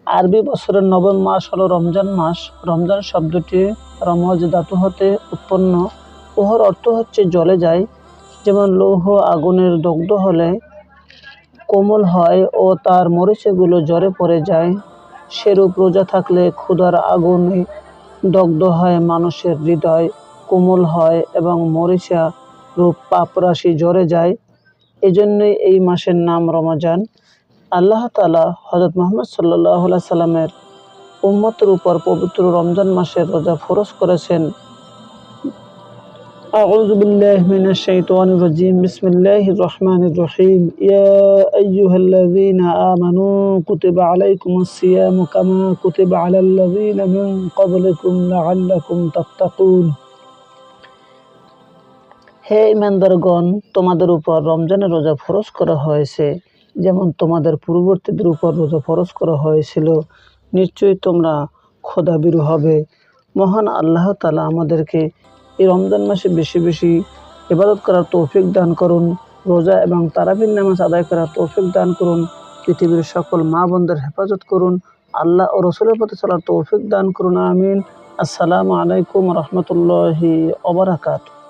আরবি বছরের নবম মাস হলো রমজান মাস। রমজান শব্দটি রমজ ধাতু হতে উৎপন্ন। ওহর অর্থ হচ্ছে জ্বলে যায়। যেমন লৌহ আগুনের দগ্ধ হলে কোমল হয় ও তার মরিচাগুলো জ্বরে পড়ে যায়, সেরূপ রোজা থাকলে ক্ষুধার আগুনে দগ্ধ হয় মানুষের হৃদয়, কোমল হয় এবং মরিচা রূপ পাপরাশি জ্বরে যায়। এজন্যই এই মাসের নাম রমজান। আল্লাহ তাআলা হযরত মুহাম্মদ সাল্লাল্লাহু আলাইহি সাল্লামের উম্মতের উপর পবিত্র রমজান মাসের রোজা ফরজ করেছেন। আউযু বিল্লাহি মিনাশ শাইতানির রাজীম। বিসমিল্লাহির রহমানির রহিম। ইয়া আইয়ুহাল্লাযীনা আমানু কুতিবা আলাইকুমুস সিয়ামু কামা কুতিবা আলাল্লাযীনা মিন ক্বাবলিকুম লাআল্লাকুম তাত্তাকুন। হে ঈমানদারগণ, তোমাদের উপর রমজানের রোজা ফরজ করা হয়েছে, যেমন তোমাদের পূর্ববর্তীদের উপর রোজা ফরজ করা হয়েছিল। নিশ্চয়ই তোমরা ক্ষুধাভীরু হবে। মহান আল্লাহ তাআলা আমাদেরকে এই রমজান মাসে বেশি বেশি ইবাদত করার তৌফিক দান করুন। রোজা এবং তারাবির নামাজ আদায় করার তৌফিক দান করুন। পৃথিবীর সকল মা বোনদের হেফাজত করুন। আল্লাহ ও রসুলের পথে চলার তৌফিক দান করুন। আমিন। আসসালামু আলাইকুম ওয়া রাহমাতুল্লাহি ওয়া বারাকাতুহু।